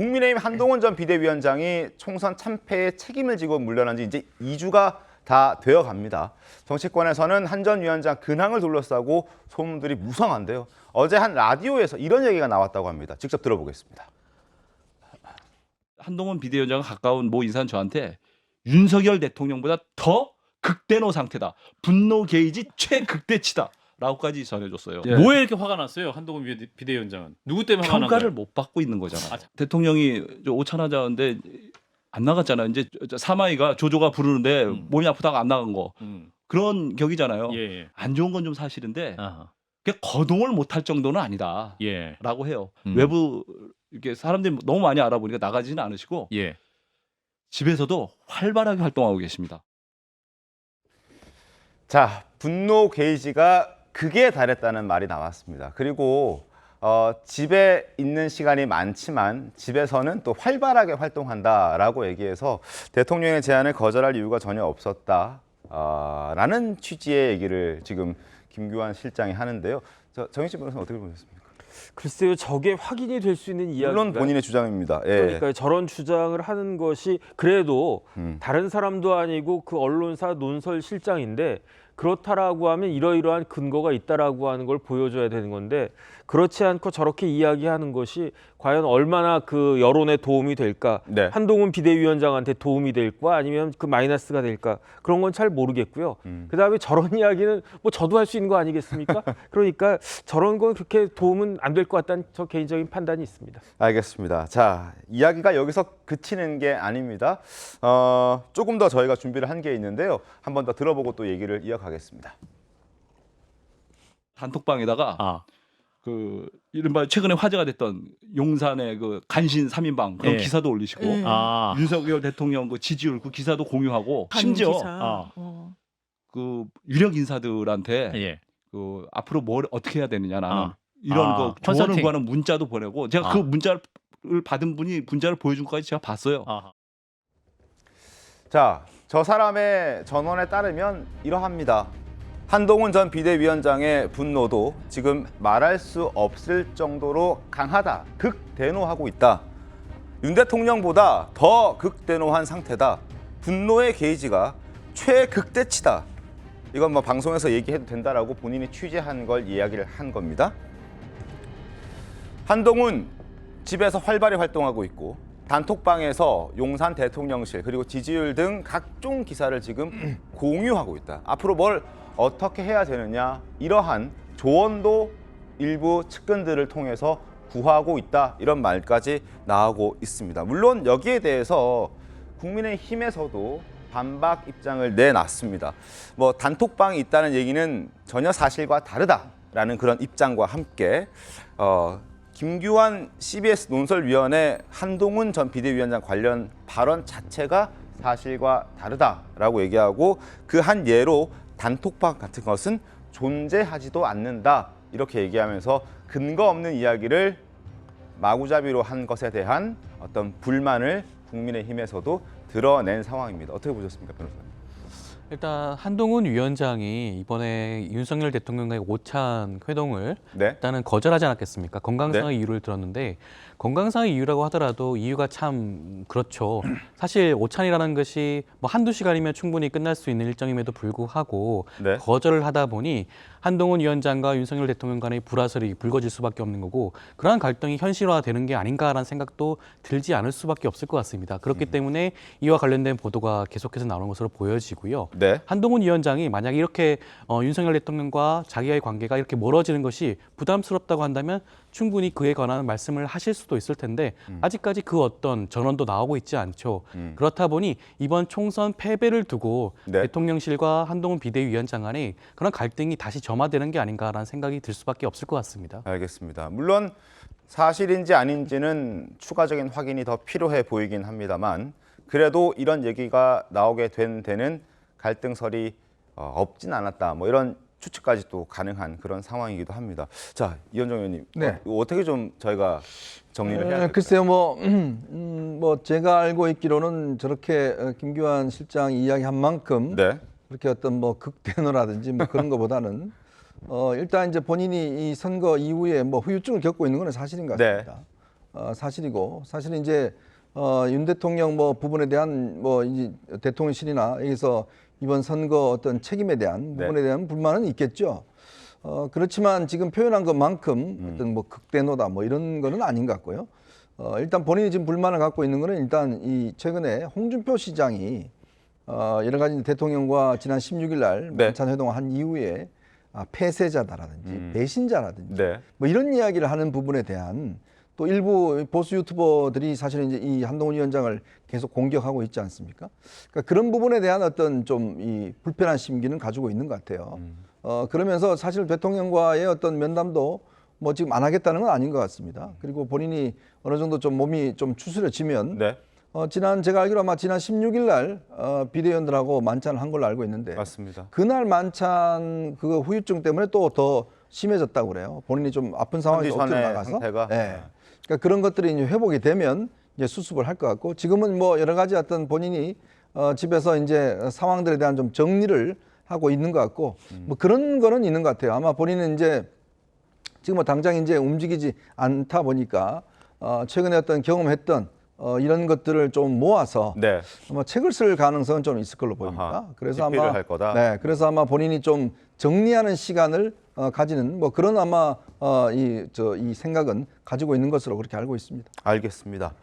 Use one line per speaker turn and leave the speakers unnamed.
국민의힘 한동훈 전 비대위원장이 총선 참패의 책임을 지고 물러난 지 이제 2주가 다 되어 갑니다. 정치권에서는 한 전 위원장 근황을 둘러싸고 소문들이 무성한데요. 어제 한 라디오에서 이런 얘기가 나왔다고 합니다. 직접 들어보겠습니다.
한동훈 비대위원장 가까운 모 인사는 저한테 윤석열 대통령보다 더 극대노 상태다. 분노 게이지 최극대치다. 라고까지 전해줬어요.
예. 뭐에 이렇게 화가 났어요? 한동훈 비대위원장은 누구 때문에 화가 난 거예요?
평가를 못 받고 있는 거잖아. 대통령이 오찬하자는데 안 나갔잖아요. 이제 사마이가 조조가 부르는데 몸이 아프다가 안 나간 거. 그런 격이잖아요.
예.
안 좋은 건 좀 사실인데
아하.
그게 거동을 못할 정도는 아니다.
예.
라고 해요. 외부 이렇게 사람들이 너무 많이 알아보니까 나가지는 않으시고
예.
집에서도 활발하게 활동하고 계십니다.
자, 분노 게이지가 극에 달했다는 말이 나왔습니다. 그리고 집에 있는 시간이 많지만 집에서는 또 활발하게 활동한다라고 얘기해서 대통령의 제안을 거절할 이유가 전혀 없었다. 라는 취지의 얘기를 지금 김규환 실장이 하는데요. 정희진 변호사는 어떻게 보셨습니까?
글쎄요, 저게 확인이 될 수 있는 이야기가
물론 본인의 주장입니다. 예.
그러니까 저런 주장을 하는 것이 그래도 다른 사람도 아니고 그 언론사 논설 실장인데 그렇다라고 하면 이러이러한 근거가 있다라고 하는 걸 보여줘야 되는 건데 그렇지 않고 저렇게 이야기하는 것이 과연 얼마나 그 여론에 도움이 될까?
네.
한동훈 비대위원장한테 도움이 될까? 아니면 그 마이너스가 될까? 그런 건 잘 모르겠고요. 그다음에 저런 이야기는 뭐 저도 할 수 있는 거 아니겠습니까? 그러니까 저런 건 그렇게 도움은 안 될 것 같다는 저 개인적인 판단이 있습니다.
알겠습니다. 자, 이야기가 여기서 그치는 게 아닙니다. 조금 더 저희가 준비를 한 게 있는데요. 한 번 더 들어보고 또 얘기를 이어가겠습니다.
단톡방에다가 그 이른바 최근에 화제가 됐던 용산의 그 간신 3인방 그런
예.
기사도 올리시고 윤석열 대통령 그 지지율 그 기사도 공유하고 심지어 그 유력 인사들한테
예.
그 앞으로 뭘 어떻게 해야 되느냐 나는 이런 그 조언을
컨설팅.
구하는 문자도 보내고 제가 그 문자를 받은 분이 문자를 보여준 것까지 제가 봤어요.
자, 저 사람의 전원에 따르면 이러합니다. 한동훈 전 비대위원장의 분노도 지금 말할 수 없을 정도로 강하다. 극대노하고 있다. 윤 대통령보다 더 극대노한 상태다. 분노의 게이지가 최극대치다. 이건 뭐 방송에서 얘기해도 된다라고 본인이 취재한 걸 이야기를 한 겁니다. 한동훈 집에서 활발히 활동하고 있고 단톡방에서 용산 대통령실 그리고 지지율 등 각종 기사를 지금 공유하고 있다. 앞으로 뭘 어떻게 해야 되느냐 이러한 조언도 일부 측근들을 통해서 구하고 있다. 이런 말까지 나오고 있습니다. 물론 여기에 대해서 국민의힘에서도 반박 입장을 내놨습니다. 뭐 단톡방이 있다는 얘기는 전혀 사실과 다르다라는 그런 입장과 함께 김규환 CBS 논설위원회 한동훈 전 비대위원장 관련 발언 자체가 사실과 다르다라고 얘기하고 그 한 예로 단톡방 같은 것은 존재하지도 않는다 이렇게 얘기하면서 근거 없는 이야기를 마구잡이로 한 것에 대한 어떤 불만을 국민의힘에서도 드러낸 상황입니다. 어떻게 보셨습니까, 변호사님?
일단 한동훈 위원장이 이번에 윤석열 대통령과의 오찬 회동을
네.
일단은 거절하지 않았겠습니까? 건강상의
네.
이유를 들었는데 건강상의 이유라고 하더라도 이유가 참 그렇죠. 사실 오찬이라는 것이 뭐 한두 시간이면 충분히 끝날 수 있는 일정임에도 불구하고
네.
거절을 하다 보니 한동훈 위원장과 윤석열 대통령 간의 불화설이 불거질 수밖에 없는 거고 그러한 갈등이 현실화되는 게 아닌가라는 생각도 들지 않을 수밖에 없을 것 같습니다. 그렇기 때문에 이와 관련된 보도가 계속해서 나오는 것으로 보여지고요.
네.
한동훈 위원장이 만약에 이렇게 윤석열 대통령과 자기와의 관계가 이렇게 멀어지는 것이 부담스럽다고 한다면 충분히 그에 관한 말씀을 하실 수도 있을 텐데 아직까지 그 어떤 전언도 나오고 있지 않죠. 그렇다 보니 이번 총선 패배를 두고
네.
대통령실과 한동훈 비대위원장 간에 그런 갈등이 다시 점화되는 게 아닌가라는 생각이 들 수밖에 없을 것 같습니다.
알겠습니다. 물론 사실인지 아닌지는 추가적인 확인이 더 필요해 보이긴 합니다만 그래도 이런 얘기가 나오게 된 데는 갈등설이 없진 않았다. 뭐 이런 추측까지 또 가능한 그런 상황이기도 합니다. 자, 이현정 의원님,
네.
어떻게 좀 저희가 정리를 해야 될까요?
글쎄요, 뭐 제가 알고 있기로는 저렇게 김규환 실장이 이야기한 만큼
네.
그렇게 어떤 뭐 극대노라든지 뭐 그런 것보다는 일단 이제 본인이 이 선거 이후에 뭐 후유증을 겪고 있는 건 사실인 것
네.
같습니다. 사실이고 사실 이제 윤 대통령 뭐 부분에 대한 뭐 이제 대통령실이나 여기서 이번 선거 어떤 책임에 대한
네.
부분에 대한 불만은 있겠죠. 그렇지만 지금 표현한 것만큼 어떤 뭐 극대노다 뭐 이런 거는 아닌 것 같고요. 일단 본인이 지금 불만을 갖고 있는 거는 일단 이 최근에 홍준표 시장이 여러 가지 대통령과 지난 16일 날
네.
만찬 회동을 한 이후에 폐쇄자다라든지 배신자라든지
네.
뭐 이런 이야기를 하는 부분에 대한 또 일부 보수 유튜버들이 사실은 이제 이 한동훈 위원장을 계속 공격하고 있지 않습니까? 그러니까 그런 부분에 대한 어떤 좀 이 불편한 심기는 가지고 있는 것 같아요. 그러면서 사실 대통령과의 어떤 면담도 뭐 지금 안 하겠다는 건 아닌 것 같습니다. 그리고 본인이 어느 정도 좀 몸이 좀 추스려지면
네.
제가 알기로 아마 지난 16일 날 비대위원들하고 만찬을 한 걸로 알고 있는데
맞습니다.
그날 만찬 그 후유증 때문에 또 더 심해졌다고 그래요. 본인이 좀 아픈 상황에서 억지로
컨디션의
나가서.
상태가?
예. 그러니까 그런 것들이 이제 회복이 되면 이제 수습을 할 것 같고 지금은 뭐 여러 가지 어떤 본인이 집에서 이제 상황들에 대한 좀 정리를 하고 있는 것 같고 뭐 그런 거는 있는 것 같아요. 아마 본인은 이제 지금 뭐 당장 이제 움직이지 않다 보니까 최근에 어떤 경험했던 이런 것들을 좀 모아서
네.
아마 책을 쓸 가능성은 좀 있을 걸로 보입니다.
아하,
그래서
집필을
아마
할 거다?
네, 그래서 아마 본인이 좀 정리하는 시간을 가지는 뭐 그런 아마 이 생각은 가지고 있는 것으로 그렇게 알고 있습니다.
알겠습니다.